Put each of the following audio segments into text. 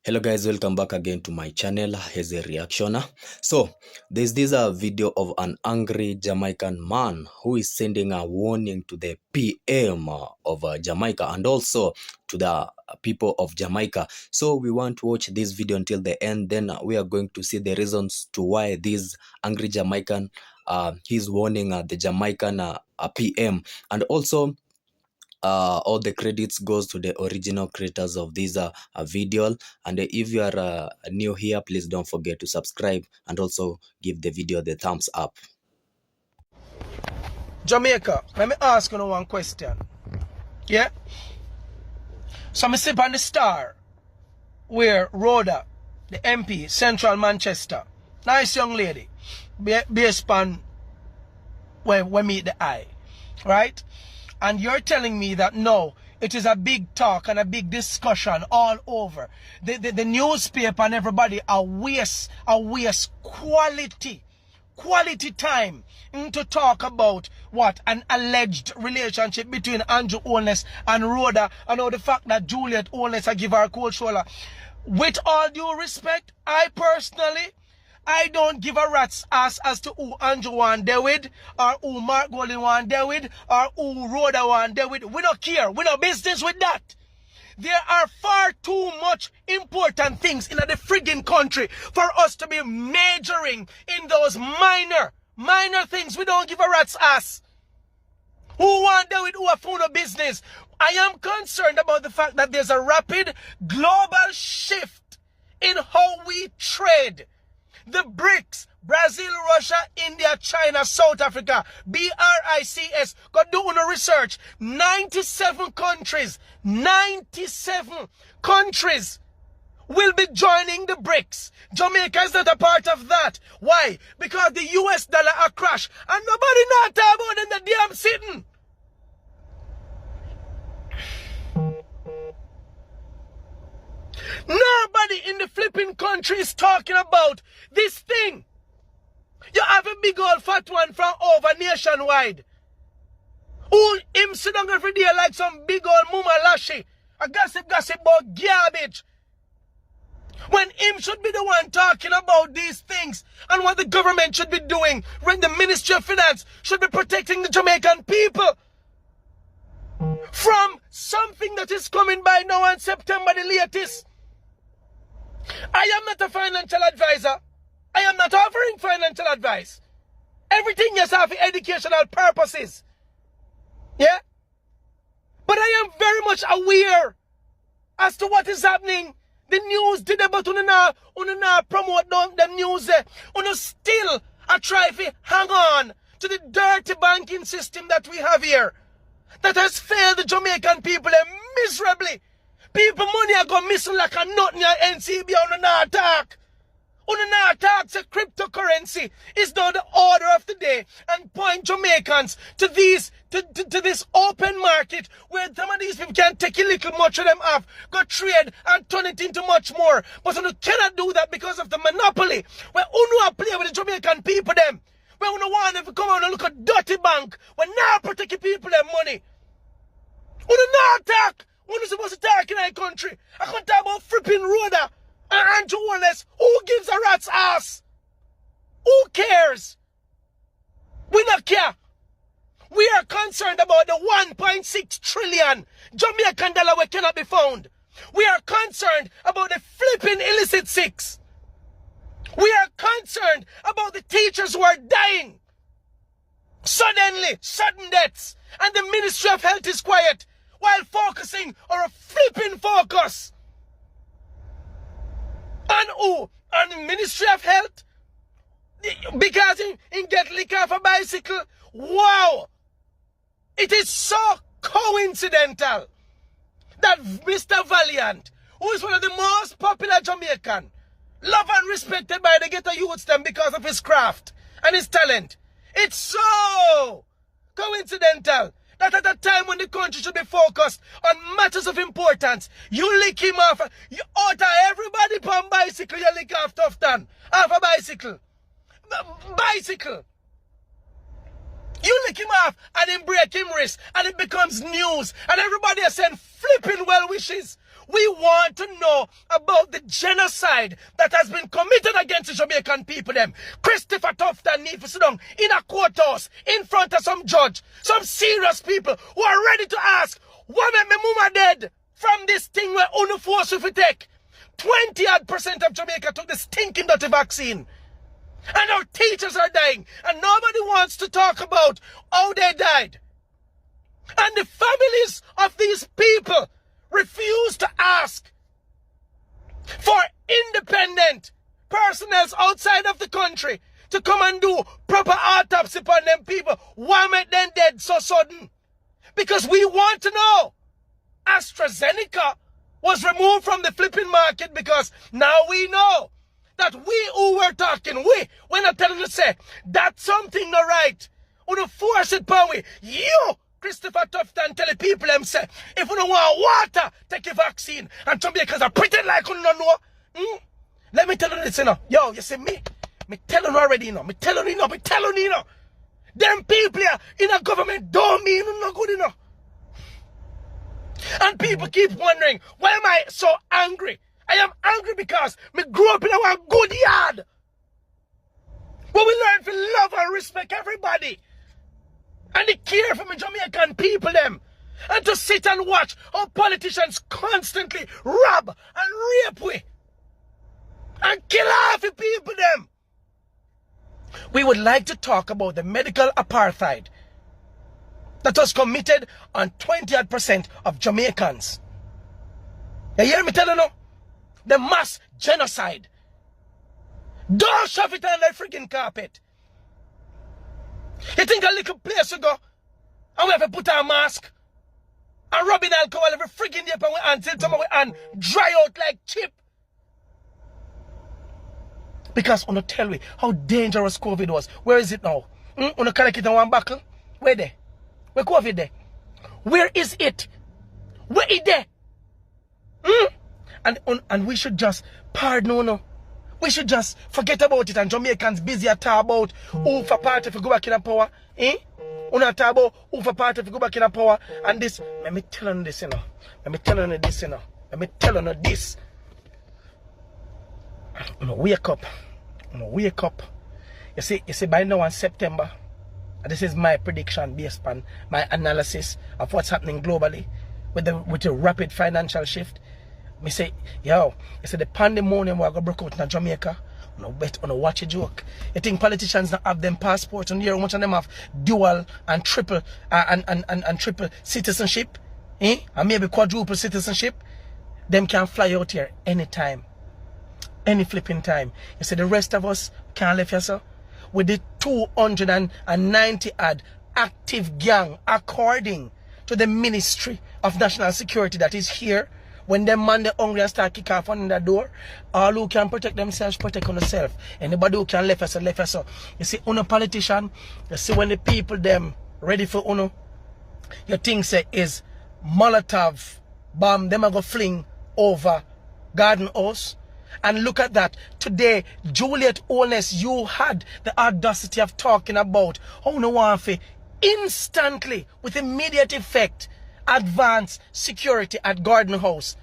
Hello guys, welcome back again to my channel as a reactioner. So there's this video of an angry Jamaican man who is sending a warning to the PM of Jamaica and also to the people of Jamaica. So we want to watch this video until the end, then we are going to see the reasons to why this angry Jamaican he's warning the Jamaican PM, and also all the credits goes to the original creators of this video. And if you are new here, please don't forget to subscribe and also give the video the thumbs up. Jamaica, let me ask you one question. Yeah? So I sit on the Star where Rhoda, the MP, Central Manchester, nice young lady, based on where we meet the eye, right? And you're telling me that no, it is a big talk and a big discussion all over. The newspaper and everybody are waste quality time to talk about what? An alleged relationship between Andrew Holness and Rhoda, and all the fact that Juliet Holness give her a cold shoulder. With all due respect, I personally, I don't give a rat's ass as to who Andrew want there with, or who Mark Golden want there with, or who Rhoda want there with. We don't care. We no business with that. There are far too much important things in the friggin' country for us to be majoring in those minor things. We don't give a rat's ass. Who want there with who have found a business? I am concerned about the fact that there's a rapid global shift in how we trade. The BRICS, Brazil, Russia, India, China, South Africa, BRICS, go do no research. 97 countries will be joining the BRICS. Jamaica is not a part of that. Why? Because the US dollar a crash and nobody not talk about in the damn sitting. Nobody in the flipping country is talking about this thing. You have a big old fat one from over nationwide. Who him sit down every day like some big old mama lashy. A gossip about garbage. When him should be the one talking about these things and what the government should be doing. When the Ministry of Finance should be protecting the Jamaican people from something that is coming by now in September the latest. I am not a financial advisor. I am not offering financial advice. Everything is for educational purposes. Yeah? But I am very much aware as to what is happening. The news did about una promote the news. Una still a try to hang on to the dirty banking system that we have here. That has failed the Jamaican people miserably. People money are going missing like a nut in your NCB on the attack. On the attack, say cryptocurrency is now the order of the day, and point Jamaicans to these to this open market where some of these people can take a little much of them off, go trade and turn it into much more. But you cannot do that because of the monopoly. Where you play with the Jamaican people them. Where you want them to come out and look at dirty bank. When now protect the people their money. On the attack. When you supposed to talk in our country, I can't talk about flipping Rhoda and Andrew Holness. Who gives a rat's ass? Who cares? We don't care. We are concerned about the 1.6 trillion Jamaican dollar that cannot be found. We are concerned about the flipping illicit six. We are concerned about the teachers who are dying. Suddenly, sudden deaths. And the Ministry of Health is quiet. While focusing on a flipping focus. And who? On the Ministry of Health? Because he get licked off a bicycle? Wow! It is so coincidental that Mr. Valiant, who is one of the most popular Jamaican, loved and respected by the ghetto youths them because of his craft and his talent. It's so coincidental that at a time when the country should be focused on matters of importance, you lick him off. You utter everybody on bicycle, you lick off Tufton. Off a bicycle. Bicycle. You lick him off and then break him wrist and it becomes news. And everybody is saying flipping well wishes. We want to know about the genocide that has been committed against the Jamaican people. Them Christopher Tufton need to sit down in a courthouse in front of some judge, some serious people who are ready to ask, what made my mama dead from this thing where only force if we take? 20% of Jamaica took the stinking dirty vaccine. And our teachers are dying. And nobody wants to talk about how they died. And the families of these people refuse to ask for independent personnel outside of the country to come and do proper autopsy upon them people. Why make them dead so sudden? Because we want to know. AstraZeneca was removed from the flipping market because now we know that we who were talking, we're not telling you to say, that's something not right. Or to force it upon we. You, Christopher Tufton, tell the people them say, if you don't want water, take your vaccine. And Jamaicans are pretend like you don't know. Let me tell you this, you know. Yo, you see me? Me telling you already, you know. Me telling you, you know. Them people here in the government don't mean you no good, you know. And people keep wondering, why am I so angry? I am angry because me grew up in a good yard where we learn to love and respect everybody. And they care for me Jamaican people them. And to sit and watch how politicians constantly rob and rape we. And kill half the people them. We would like to talk about the medical apartheid that was committed on 20% of Jamaicans. You hear me telling you? The mass genocide. Don't shove it on the freaking carpet. You think a little place to go and we have to put on a mask and rubbing alcohol every freaking day upon our hands until our hand dry out like chip? Because on tell me how dangerous COVID was. Where is it now? On collect it in one buckle? Where there? Where COVID there? Where is it? Where is there? And we should just pardon no. We should just forget about it. And Jamaicans busy at talk about who for party if we go back in the power. Una talk about who for party if we go back in the power. And this, let me tell you this, you know. Let me tell you this, you know. Let me tell you this. Wake up. Wake up. You see by now in September, this is my prediction based on my analysis of what's happening globally with the rapid financial shift. Me say, yo, you see the pandemonium will go break out in Jamaica. Watch a joke. You think politicians not have them passports and here much of them have dual and triple and triple citizenship? And maybe quadruple citizenship? Them can fly out here anytime. Any flipping time. You see the rest of us can't leave here, sir. With the 290 odd active gang according to the Ministry of National Security that is here. When them man the hungry and start kick off on the door, all who can protect themselves, protect on themselves. Anybody who can left us, left us. You see, uno politician, you see when the people them ready for uno, your thing say is Molotov bomb, them a go fling over Garden House. And look at that. Today, Juliet Owness, you had the audacity of talking about how no one for instantly, with immediate effect, advance security at Garden House.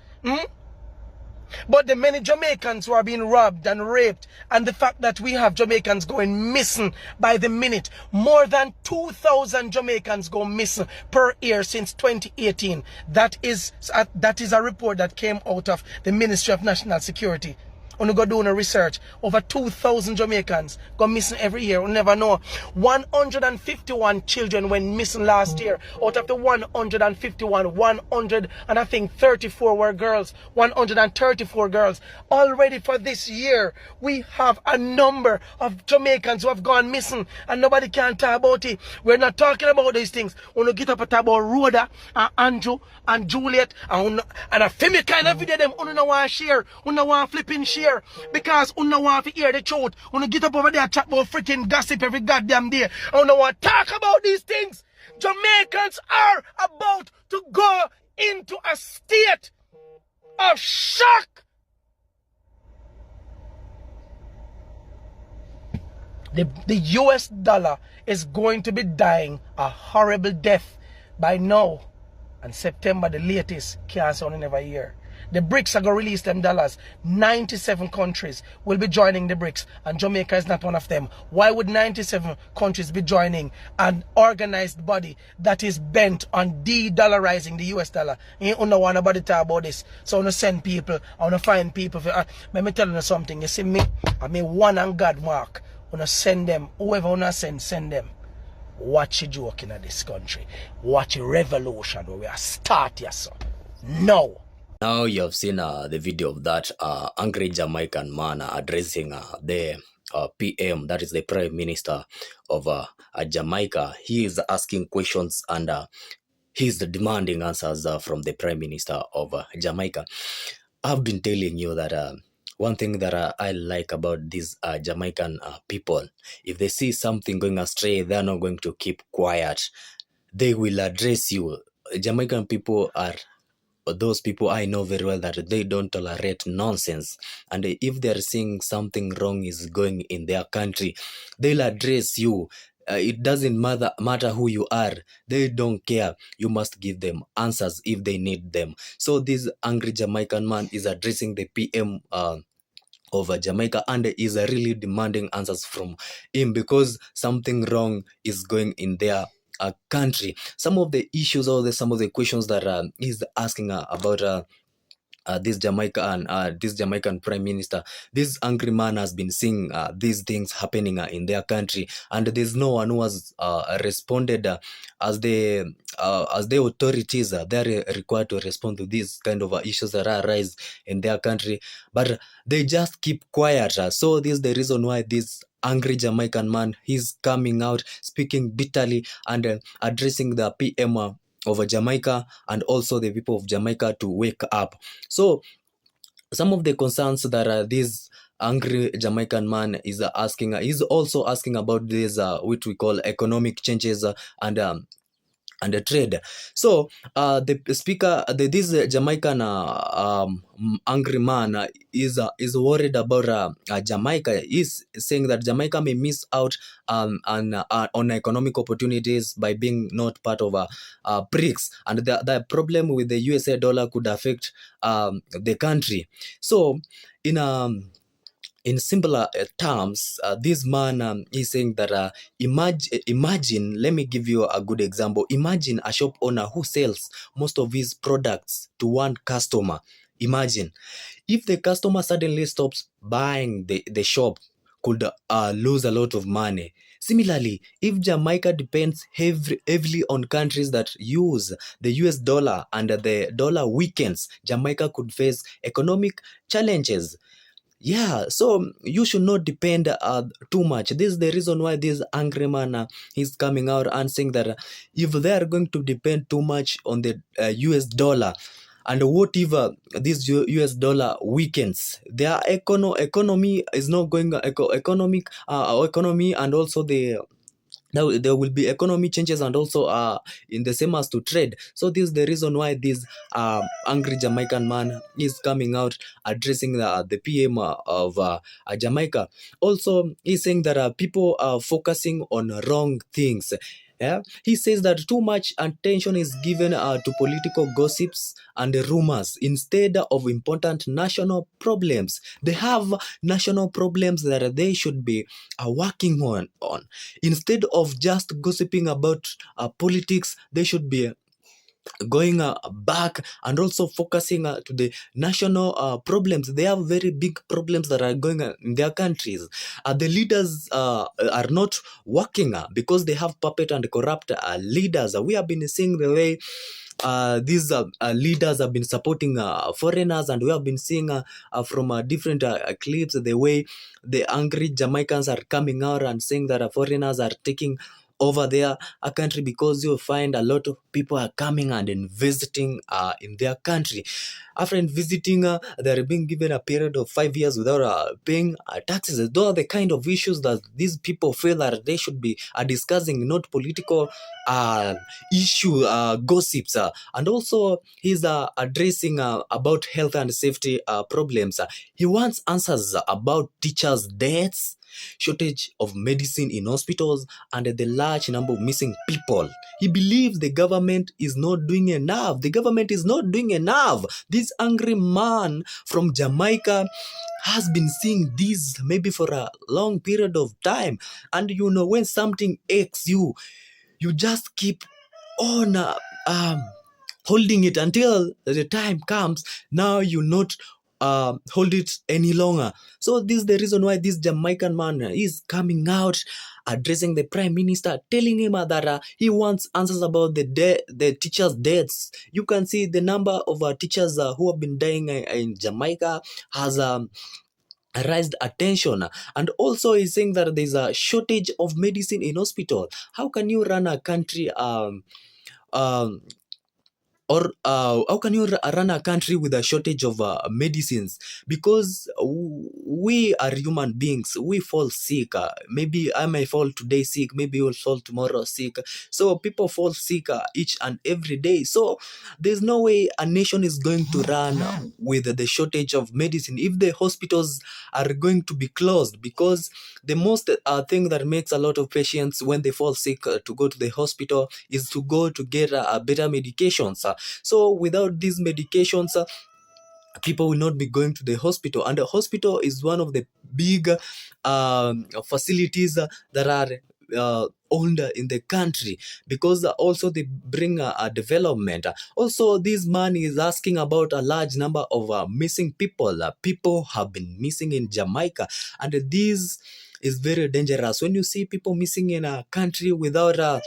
But the many Jamaicans who are being robbed and raped, and the fact that we have Jamaicans going missing by the minute. More than 2,000 Jamaicans go missing per year since 2018. That is a report that came out of the Ministry of National Security. When you go doing a research, over 2,000 Jamaicans go missing every year. We never know. 151 children went missing last year. Out of the 151, 34 were girls. 134 girls. Already for this year, we have a number of Jamaicans who have gone missing and nobody can talk about it. We're not talking about these things. When you get up and talk about Rhoda and Andrew and Juliet and a family kind of video them, you don't want to share, you don't want to flipping share. Because you don't want to hear the truth. You don't get up over there and chat about freaking gossip every goddamn day. You don't want to talk about these things. Jamaicans are about to go into a state of shock. The US dollar is going to be dying a horrible death by now. And September, the latest, can't sound in every year. The BRICS are going to release them dollars. 97 countries will be joining the BRICS, and Jamaica is not one of them. Why would 97 countries be joining an organized body that is bent on de-dollarizing the US dollar? You don't want nobody talk about this. So I want to send people, I want to find people. Let me tell you something. You see me, I mean one and God mark. I want to send them, whoever I want to send them. Watch a joke in this country. Watch a revolution where we are start here, so. No. Now you have seen the video of that angry Jamaican man addressing the PM, that is the Prime Minister of Jamaica. He is asking questions and he's demanding answers from the Prime Minister of Jamaica. I've been telling you that one thing that I like about these Jamaican people, if they see something going astray, they're not going to keep quiet. They will address you. Jamaican people are those people I know very well that they don't tolerate nonsense, and if they're seeing something wrong is going in their country, they'll address you. It doesn't matter who you are. They don't care. You must give them answers if they need them. So this angry Jamaican man is addressing the PM of Jamaica, and is really demanding answers from him because something wrong is going in their country. Some of the issues or some of the questions that he's asking about this Jamaican Prime Minister, this angry man has been seeing these things happening in their country, and there's no one who has responded as the authorities. They're required to respond to these kind of issues that arise in their country, but they just keep quiet. So this is the reason why this angry Jamaican man, he's coming out speaking bitterly and addressing the PM of Jamaica and also the people of Jamaica to wake up. So some of the concerns that this angry Jamaican man is asking, he's also asking about this which we call economic changes and the trade. So the speaker, this Jamaican angry man is worried about Jamaica. He's saying that Jamaica may miss out on economic opportunities by being not part of BRICS, and the problem with the USA dollar could affect the country. So in simpler terms, this man is saying that imagine, let me give you a good example. Imagine a shop owner who sells most of his products to one customer. Imagine if the customer suddenly stops buying the shop, could lose a lot of money. Similarly, if Jamaica depends heavily on countries that use the US dollar and the dollar weakens, Jamaica could face economic challenges. Yeah, so you should not depend too much. This is the reason why this angry man is coming out and saying that if they are going to depend too much on the US dollar, and what if this US dollar weakens, their economy is not going economy, and also there will be economy changes, and also in the same as to trade. So this is the reason why this angry Jamaican man is coming out addressing the PM of Jamaica. Also, he's saying that people are focusing on wrong things. Yeah, he says that too much attention is given to political gossips and rumors instead of important national problems. They have national problems that they should be working on. Instead of just gossiping about politics, they should be going back and also focusing to the national problems. They have very big problems that are going in their countries. The leaders are not working because they have puppet and corrupt leaders. We have been seeing the way these leaders have been supporting foreigners, and we have been seeing from different clips the way the angry Jamaicans are coming out and saying that foreigners are taking over their country, because you find a lot of people are coming and visiting in their country. After visiting, they're being given a period of 5 years without paying taxes. Those are the kind of issues that these people feel that they should be discussing, not political gossips. And also, he's addressing about health and safety problems. He wants answers about teachers' deaths. shortage of medicine in hospitals, and the large number of missing people. He believes the government is not doing enough. The government is not doing enough. This angry man from Jamaica has been seeing this maybe for a long period of time. And when something aches you, you just keep on holding it until the time comes. Now you not hold it any longer. So this is the reason why this Jamaican man is coming out, addressing the prime minister, telling him that he wants answers about the teachers' deaths. You can see the number of teachers who have been dying in Jamaica has raised attention. And also he's saying that there's a shortage of medicine in hospital. How can you run a country um, or how can you run a country with a shortage of medicines? Because we are human beings, we fall sick. Maybe I may fall today sick, maybe you'll fall tomorrow sick. So people fall sick each and every day. So there's no way a nation is going to run with the shortage of medicine if the hospitals are going to be closed. Because the most thing that makes a lot of patients when they fall sick to go to the hospital is to go to get better medications. So without these medications, people will not be going to the hospital, and the hospital is one of the big facilities that are owned in the country, because also they bring a development. Also, this man is asking about a large number of missing people. People have been missing in Jamaica, and this is very dangerous. When you see people missing in a country without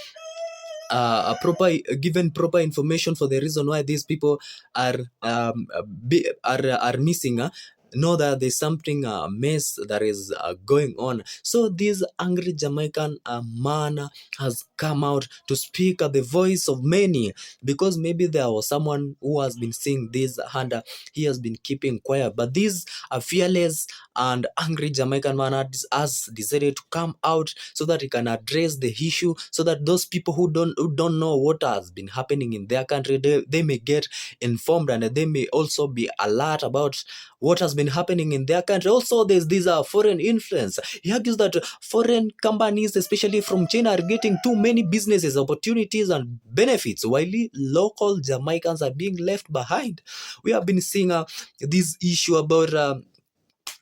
given proper information for the reason why these people are are missing, know that there's something mess that is going on. So this angry Jamaican man has come out to speak the voice of many, because maybe there was someone who has been seeing this and he has been keeping quiet. But this fearless and angry Jamaican man has decided to come out so that he can address the issue, so that those people who don't know what has been happening in their country, they may get informed, and they may also be alert about what has been happening in their country. Also, there's this foreign influence. He argues that foreign companies, especially from China, are getting too many businesses, opportunities, and benefits, while local Jamaicans are being left behind. We have been seeing this issue about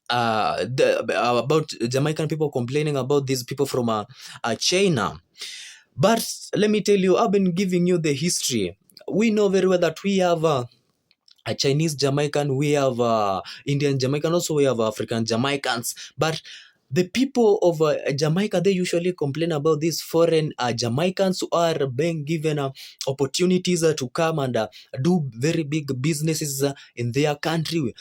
about Jamaican people complaining about these people from China. But let me tell you, I've been giving you the history. We know very well that we have a Chinese Jamaican, we have Indian Jamaican, also we have African Jamaicans. But the people of Jamaica, they usually complain about these foreign Jamaicans who are being given opportunities to come and do very big businesses in their country. We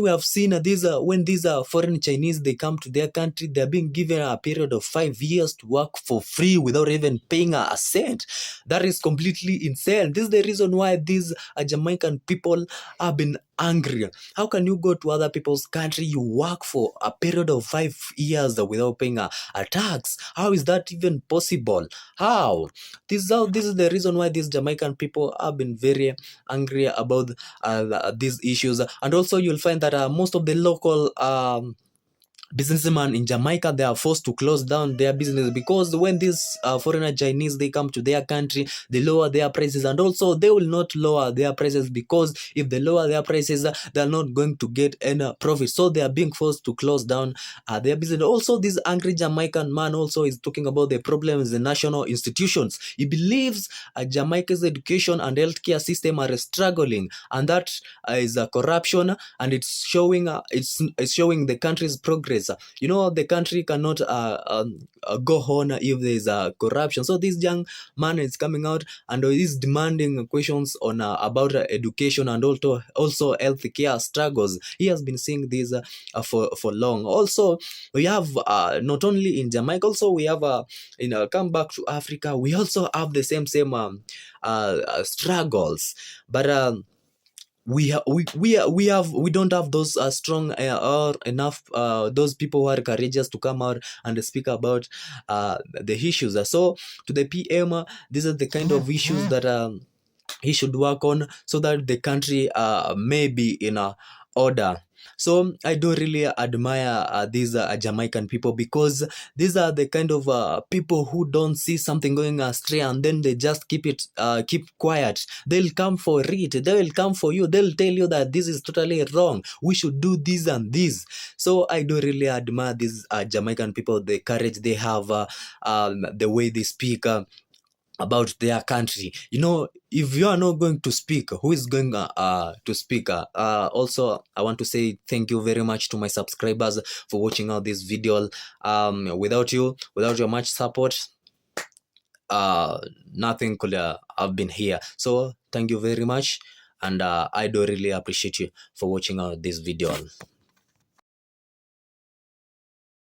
have seen when these foreign Chinese, they come to their country, they're being given a period of 5 years to work for free without even paying a cent. That is completely insane. This is the reason why these Jamaican people have been angry. How can you go to other people's country, you work for a period of 5 years without paying a tax? How is that even possible? How? This is the reason why these Jamaican people have been very angry about these issues. And also you'll find that most of the local businessmen in Jamaica, they are forced to close down their business, because when these foreigner Chinese, they come to their country, they lower their prices, and also they will not lower their prices, because if they lower their prices, they are not going to get any profit. So they are being forced to close down their business. Also, this angry Jamaican man also is talking about the problems in national institutions. He believes Jamaica's education and healthcare system are struggling, and that is corruption, and it's showing the country's progress. The country cannot go on if there is corruption. So this young man is coming out and is demanding questions on about education and also healthcare struggles. He has been seeing this for long. Also, we have not only in Jamaica, also we have come back to Africa, we also have the same struggles. But we don't have those strong or enough those people who are courageous to come out and speak about the issues. So to the PM, these are the kind of issues that he should work on, so that the country may be in a order. So I do really admire these Jamaican people, because these are the kind of people who don't see something going astray and then they just keep quiet. They'll come for it. They will come for you. They'll tell you that this is totally wrong. We should do this and this. So I do really admire these Jamaican people, the courage they have, the way they speak. About their country. If you are not going to speak, who is going to speak? Also, I want to say thank you very much to my subscribers for watching out this video. Without your much support, nothing could have been here. So thank you very much, and I do really appreciate you for watching out this video.